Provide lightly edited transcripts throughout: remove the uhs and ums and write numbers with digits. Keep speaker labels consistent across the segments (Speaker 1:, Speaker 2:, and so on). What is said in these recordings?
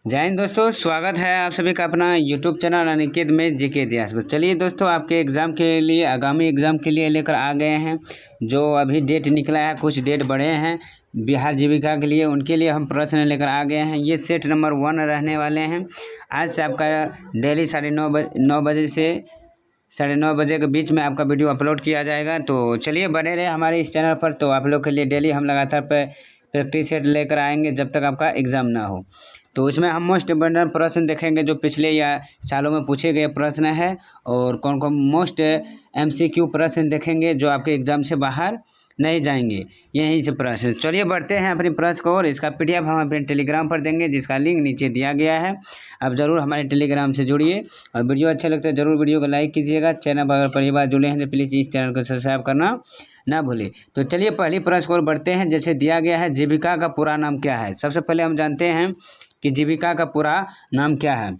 Speaker 1: जय हिंद दोस्तों, स्वागत है आप सभी का अपना यूट्यूब चैनल अनिकेत में जीके इतिहास पर। चलिए दोस्तों, आपके एग्ज़ाम के लिए आगामी एग्ज़ाम के लिए लेकर आ गए हैं। जो अभी डेट निकला है, कुछ डेट बढ़े हैं बिहार जीविका के लिए, उनके लिए हम प्रश्न लेकर आ गए हैं। ये सेट नंबर 1 रहने वाले हैं। आज से आपका डेली 9:30 बजे से 9:30 बजे के बीच में आपका वीडियो अपलोड किया जाएगा। तो चलिए बने रहे हमारे इस चैनल पर। तो आप लोग के लिए डेली हम लगातार प्रैक्टिस सेट लेकर आएंगे जब तक आपका एग्ज़ाम ना हो। तो इसमें हम मोस्ट इम्पोर्टेंट प्रश्न देखेंगे जो पिछले या सालों में पूछे गए प्रश्न है, और कौन कौन मोस्ट MCQ प्रश्न देखेंगे जो आपके एग्ज़ाम से बाहर नहीं जाएंगे, यहीं से प्रश्न। चलिए बढ़ते हैं अपनी प्रश्न को, और इसका PDF हम अपने टेलीग्राम पर देंगे जिसका लिंक नीचे दिया गया है। आप ज़रूर हमारे टेलीग्राम से जुड़िए, और वीडियो अच्छा लगता है ज़रूर वीडियो को लाइक कीजिएगा। चैनल पर अगर पहली बार जुड़े हैं तो प्लीज़ इस चैनल को सब्सक्राइब करना ना भूलें। तो चलिए पहली प्रश्न को बढ़ते हैं। जैसे दिया गया है, जीविका का पूरा नाम क्या है। सबसे पहले हम जानते हैं कि जीविका का पूरा नाम क्या है।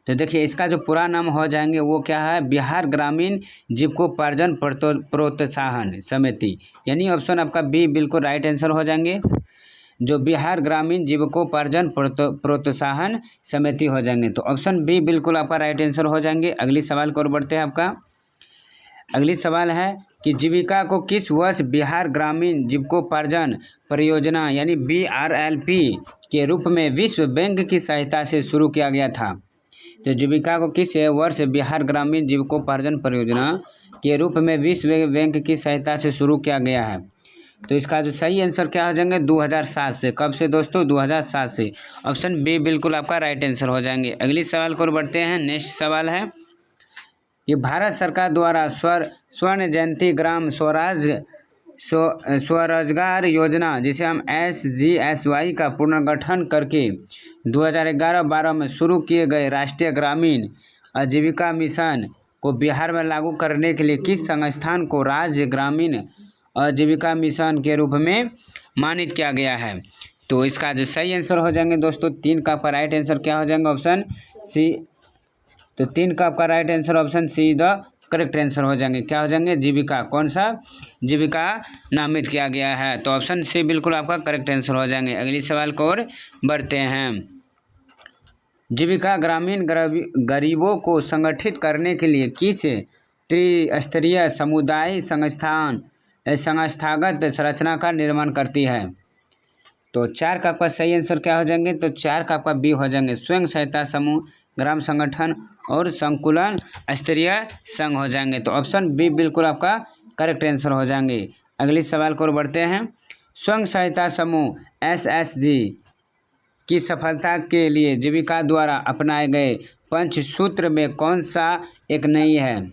Speaker 1: तो देखिए, इसका जो पूरा नाम हो जाएंगे वो क्या है, बिहार ग्रामीण जीविकोपार्जन प्रोत्साहन समिति, यानी ऑप्शन आपका बी बिल्कुल राइट आंसर हो जाएंगे। जो बिहार ग्रामीण जीविकोपार्जन प्रोत्साहन समिति हो जाएंगे, तो ऑप्शन बी बिल्कुल आपका राइट आंसर हो जाएंगे। अगली सवाल को बढ़ते हैं। आपका अगली सवाल है कि जीविका को किस वर्ष बिहार ग्रामीण जीविकोपार्जन परियोजना यानी BRLP के रूप में विश्व बैंक की सहायता से शुरू किया गया था। तो जीविका को किस वर्ष बिहार ग्रामीण जीविकोपार्जन परियोजना के रूप में विश्व बैंक की सहायता से शुरू किया गया है। तो इसका जो सही आंसर क्या हो जाएंगे, 2007 से। कब से दोस्तों, 2007 से। ऑप्शन बी बिल्कुल आपका राइट आंसर हो जाएंगे। अगली सवाल को बढ़ते हैं। नेक्स्ट सवाल है कि भारत सरकार द्वारा स्वर्ण जयंती ग्राम स्वरोजगार योजना, जिसे हम SGSY का पुनर्गठन करके 2011-12 में शुरू किए गए राष्ट्रीय ग्रामीण आजीविका मिशन को बिहार में लागू करने के लिए किस संस्थान को राज्य ग्रामीण आजीविका मिशन के रूप में मानित किया गया है। तो इसका जो सही आंसर हो जाएंगे दोस्तों, 3 का आपका राइट आंसर क्या हो जाएंगे, ऑप्शन सी। तो 3 का आपका right answer option see the correct answer हो जाएंगे। क्या हो जाएंगे, जीविका। कौन सा जीविका नामित किया गया है, तो ऑप्शन सी बिल्कुल आपका करेक्ट आंसर हो जाएंगे। अगली सवाल को और बढ़ते हैं। जीविका ग्रामीण गरीबों को संगठित करने के लिए किस त्रिस्तरीय समुदाय संस्थागत संरचना का निर्माण करती है। तो 4 का आपका सही आंसर क्या हो जाएंगे, तो 4 का आपका बी हो जाएंगे। स्वयं सहायता समूह, ग्राम संगठन और संकुलन स्तरीय संघ हो जाएंगे। तो ऑप्शन बी बिल्कुल आपका करेक्ट आंसर हो जाएंगे। अगली सवाल को बढ़ते हैं। स्वयं सहायता समूह SSG की सफलता के लिए जीविका द्वारा अपनाए गए पंचसूत्र में कौन सा एक नहीं है।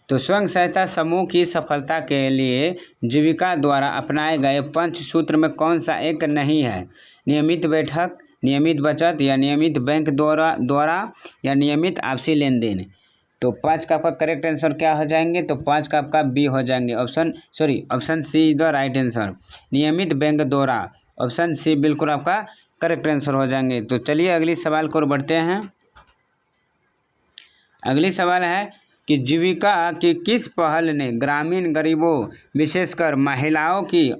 Speaker 1: तो स्वयं सहायता समूह की सफलता के लिए जीविका द्वारा अपनाए गए पंचसूत्र में कौन सा एक नहीं है। नियमित बैठक, नियमित बचत, या नियमित बैंक द्वारा या नियमित आपसी लेन देन। तो 5 का आपका करेक्ट आंसर क्या हो जाएंगे, तो 5 का आपका बी हो जाएंगे। Option see the right answer, नियमित बैंक द्वारा। ऑप्शन सी बिल्कुल आपका करेक्ट आंसर हो जाएंगे। तो चलिए अगली सवाल को बढ़ते हैं। अगली सवाल है कि जीविका की किस पहल ने ग्रामीण गरीबों विशेषकर महिलाओं की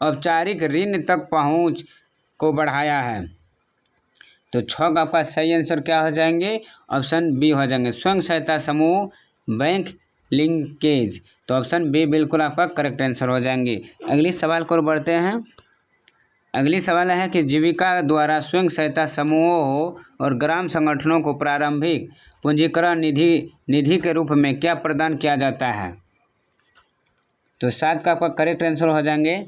Speaker 1: औपचारिक ऋण तक पहुंच को बढ़ाया है। तो 6 का आपका सही आंसर क्या हो जाएंगे, ऑप्शन बी हो जाएंगे। स्वयं सहायता समूह बैंक लिंकेज। तो ऑप्शन बी बिल्कुल आपका करेक्ट आंसर हो जाएंगे। अगली सवाल को बढ़ते हैं। अगली सवाल है कि जीविका द्वारा स्वयं सहायता समूहों और ग्राम संगठनों को प्रारंभिक पूंजीकरण निधि के रूप में क्या प्रदान किया जाता है। तो 7 का आपका करेक्ट आंसर हो जाएंगे।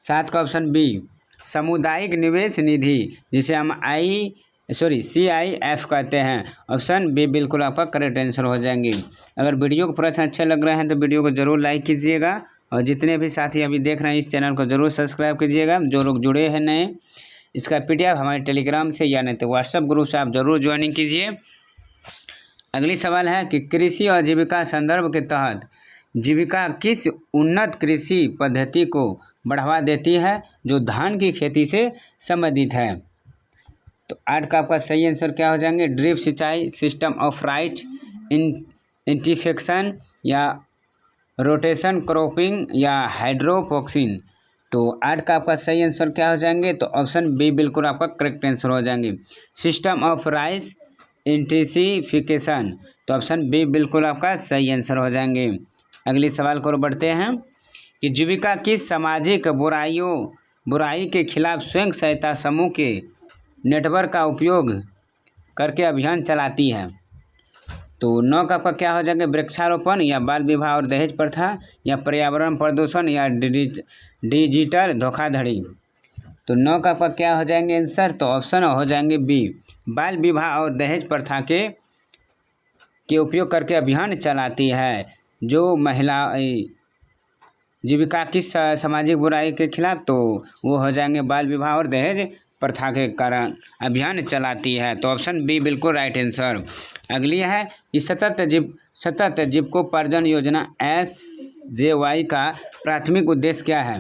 Speaker 1: 7 का ऑप्शन बी, सामुदायिक निवेश निधि, जिसे हम CIF कहते हैं। ऑप्शन बी बिल्कुल आपका करेक्ट आंसर हो जाएंगे। अगर वीडियो को प्रश्न अच्छे लग रहे हैं तो वीडियो को ज़रूर लाइक कीजिएगा, और जितने भी साथी अभी देख रहे हैं इस चैनल को ज़रूर सब्सक्राइब कीजिएगा। जो लोग जुड़े हैं नए, इसका PDF हमारे टेलीग्राम से या नहीं तो व्हाट्सएप ग्रुप से आप ज़रूर ज्वाइनिंग कीजिए। अगली सवाल है कि कृषि और जीविका संदर्भ के तहत जीविका किस उन्नत कृषि पद्धति को बढ़ावा देती है जो धान की खेती से संबंधित है। तो 8 का आपका सही आंसर क्या हो जाएंगे, ड्रिप सिंचाई, सिस्टम ऑफ राइट इंटीफेक्शन, या रोटेशन क्रॉपिंग, या हाइड्रोपोक्सिन। तो 8 का आपका सही आंसर क्या हो जाएंगे, तो ऑप्शन बी बिल्कुल आपका करेक्ट आंसर हो जाएंगे। सिस्टम ऑफ राइस इंटेंसिफिकेशन, तो ऑप्शन बी बिल्कुल आपका सही आंसर हो जाएंगे। अगली सवाल को बढ़ते हैं कि जीविका किस सामाजिक बुराई के खिलाफ स्वयं सहायता समूह के नेटवर्क का उपयोग करके अभियान चलाती है। तो 9 का आपका क्या हो जाएंगे, वृक्षारोपण या बाल विवाह और दहेज प्रथा या पर्यावरण प्रदूषण या डिजिटल धोखाधड़ी। तो 9 का आपका क्या हो जाएंगे आंसर, तो ऑप्शन हो जाएंगे बी, बाल विवाह और दहेज प्रथा के उपयोग करके अभियान चलाती है। जो महिला जीविका किस सामाजिक बुराई के खिलाफ, तो वो हो जाएंगे बाल विवाह और दहेज प्रथा के कारण अभियान चलाती है। तो ऑप्शन बी बिल्कुल राइट आंसर। अगली है कि सतत जीविकोपार्जन योजना SJY का प्राथमिक उद्देश्य क्या है।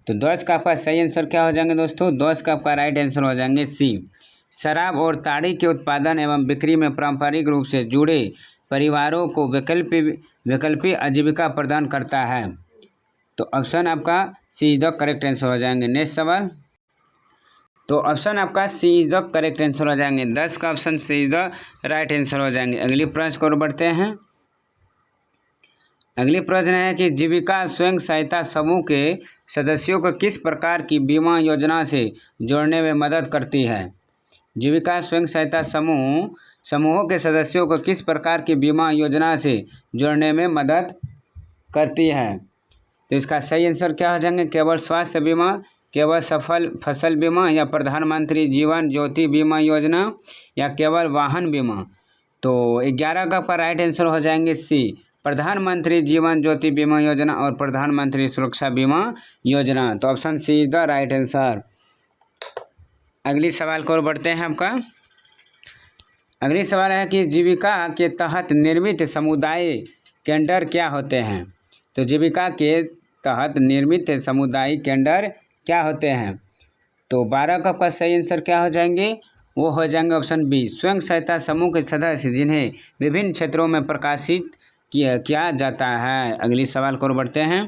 Speaker 1: तो 10 का आपका सही आंसर क्या हो जाएंगे दोस्तों, 10 का आपका राइट आंसर हो जाएंगे सी, शराब और ताड़ी के उत्पादन एवं बिक्री में पारंपरिक रूप से जुड़े परिवारों को वैकल्पिक आजीविका प्रदान करता है। तो ऑप्शन आपका C is the correct answer हो जाएंगे। नेक्स्ट सवाल, तो ऑप्शन आपका C is the correct answer हो जाएंगे। 10 का option C is the right answer हो जाएंगे। अगली प्रश्न को बढ़ते हैं। अगली प्रश्न है कि जीविका स्वयं सहायता समूह के सदस्यों को किस प्रकार की बीमा योजना से जोड़ने में मदद करती है। जीविका स्वयं सहायता समूहों के सदस्यों को किस प्रकार की बीमा योजना से जोड़ने में मदद करती है। तो इसका सही आंसर क्या हो जाएंगे, केवल स्वास्थ्य बीमा, केवल सफल फसल बीमा या प्रधानमंत्री जीवन ज्योति बीमा योजना या केवल वाहन बीमा। तो 11 का आपका राइट आंसर हो जाएंगे सी, प्रधानमंत्री जीवन ज्योति बीमा योजना और प्रधानमंत्री सुरक्षा बीमा योजना। तो option C is the right answer. अगली सवाल को बढ़ते हैं आपका। अगली सवाल है कि जीविका के तहत निर्मित समुदाय केंद्र क्या होते हैं। तो जीविका के तहत निर्मित सामुदायिक केंद्र क्या होते हैं। तो 12 का आपका सही आंसर क्या हो जाएंगे, वो हो जाएंगे ऑप्शन बी, स्वयं सहायता समूह के सदस्य जिन्हें विभिन्न क्षेत्रों में प्रकाशित किया जाता है। अगली सवाल को बढ़ते हैं।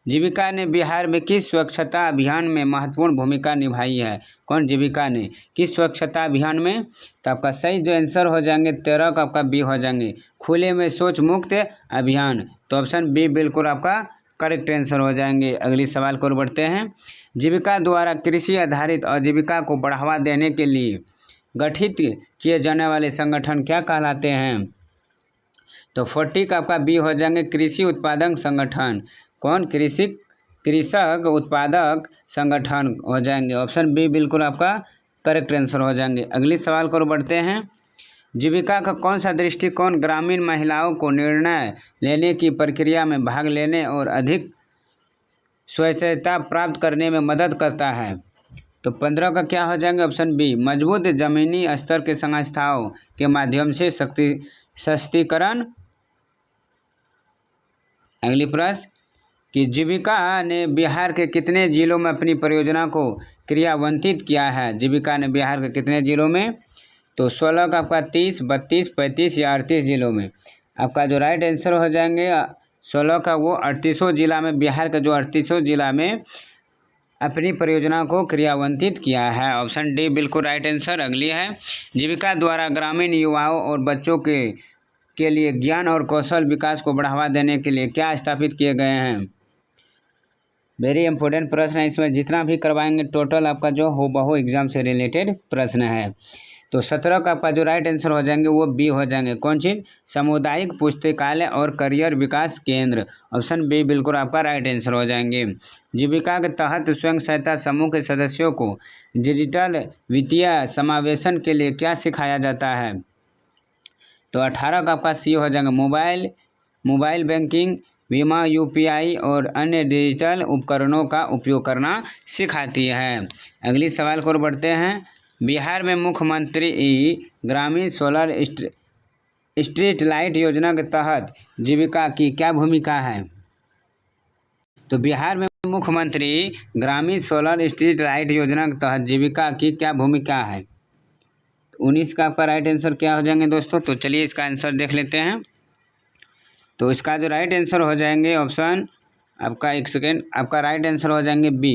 Speaker 1: जीविका ने बिहार में किस स्वच्छता अभियान में महत्वपूर्ण भूमिका निभाई है। कौन जीविका ने किस स्वच्छता अभियान में, तो आपका सही जो आंसर हो जाएंगे 13 का आपका बी हो जाएंगे, खुले में शौच मुक्त अभियान। तो ऑप्शन बी बिल्कुल आपका करेक्ट आंसर हो जाएंगे। अगली सवाल को बढ़ते हैं। जीविका द्वारा कृषि आधारित आजीविका को बढ़ावा देने के लिए गठित किए जाने वाले संगठन क्या कहलाते हैं। तो 40 का आपका बी हो जाएंगे, कृषि उत्पादक संगठन। कौन, कृषक उत्पादक संगठन हो जाएंगे। ऑप्शन बी बिल्कुल आपका करेक्ट आंसर हो जाएंगे। अगली सवाल को बढ़ते हैं। जीविका का कौन सा दृष्टिकोण ग्रामीण महिलाओं को निर्णय लेने की प्रक्रिया में भाग लेने और अधिक स्वायत्तता प्राप्त करने में मदद करता है। तो 15 का क्या हो जाएंगे, ऑप्शन बी, मजबूत जमीनी स्तर के संस्थाओं के माध्यम से सशक्तिकरण। अगली प्रश्न कि जीविका ने बिहार के कितने जिलों में अपनी परियोजना को क्रियान्वित किया है। जीविका ने बिहार के कितने जिलों में, तो 16 का आपका 30, 32, 35 या 38 जिलों में। आपका जो राइट आंसर हो जाएंगे 16 का वो 38 जिला में, बिहार के जो 38 जिला में अपनी परियोजना को क्रियान्वित किया है। ऑप्शन डी बिल्कुल राइट आंसर। अगली है, जीविका द्वारा ग्रामीण युवाओं और बच्चों के लिए ज्ञान और कौशल विकास को बढ़ावा देने के लिए क्या स्थापित किए गए हैं। वेरी इंपॉर्टेंट प्रश्न है, इसमें जितना भी करवाएंगे टोटल आपका जो हो एग्जाम से रिलेटेड प्रश्न है। तो 17 का आपका जो राइट आंसर हो जाएंगे वो बी हो जाएंगे। कौन चीज़, सामुदायिक पुस्तकालय और करियर विकास केंद्र। ऑप्शन बी बिल्कुल आपका राइट आंसर हो जाएंगे। जीविका के तहत स्वयं सहायता समूह के सदस्यों को डिजिटल वित्तीय समावेशन के लिए क्या सिखाया जाता है। तो 18 का आपका सी हो जाएगा, मोबाइल बैंकिंग, बीमा, UPI और अन्य डिजिटल उपकरणों का उपयोग करना सिखाती है। अगली सवाल को बढ़ते हैं। बिहार में मुख्यमंत्री ग्रामीण सोलर स्ट्रीट लाइट योजना के तहत जीविका की क्या भूमिका है। तो बिहार में मुख्यमंत्री ग्रामीण सोलर स्ट्रीट लाइट योजना के तहत जीविका की क्या भूमिका है। 19 का आपका राइट आंसर क्या हो जाएंगे दोस्तों। तो चलिए इसका आंसर देख लेते हैं। तो इसका जो राइट आंसर हो जाएंगे ऑप्शन आपका एक सेकेंड, आपका राइट आंसर हो जाएंगे बी,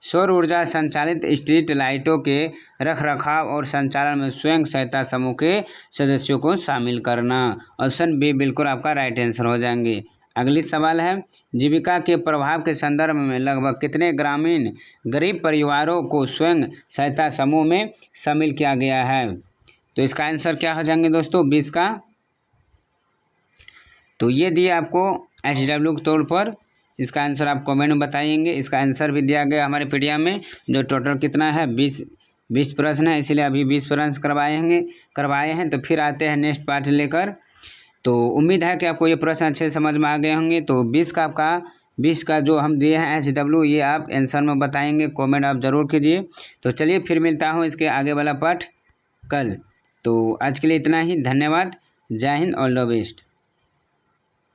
Speaker 1: सौर ऊर्जा संचालित स्ट्रीट लाइटों के रखरखाव और संचालन में स्वयं सहायता समूह के सदस्यों को शामिल करना। ऑप्शन बी बिल्कुल आपका राइट आंसर हो जाएंगे। अगली सवाल है, जीविका के प्रभाव के संदर्भ में लगभग कितने ग्रामीण गरीब परिवारों को स्वयं सहायता समूह में शामिल किया गया है? तो इसका आंसर क्या हो जाएंगे दोस्तों 20 का। तो ये दिए आपको HW के तौर पर, इसका आंसर आप कमेंट में बताएंगे। इसका आंसर भी दिया गया हमारे पीडीएफ में, जो टोटल कितना है 20 प्रश्न है, इसीलिए अभी 20 प्रश्न करवाए हैं। तो फिर आते हैं नेक्स्ट पार्ट लेकर। तो उम्मीद है कि आपको ये प्रश्न अच्छे समझ में आ गए होंगे। तो 20 का जो हम दिए हैं HW, ये आप आंसर में बताएंगे, कमेंट आप ज़रूर कीजिए। तो चलिए फिर मिलता हूँ इसके आगे वाला पार्ट कल। तो आज के लिए इतना ही, धन्यवाद, जय हिंद, ऑल द बेस्ट।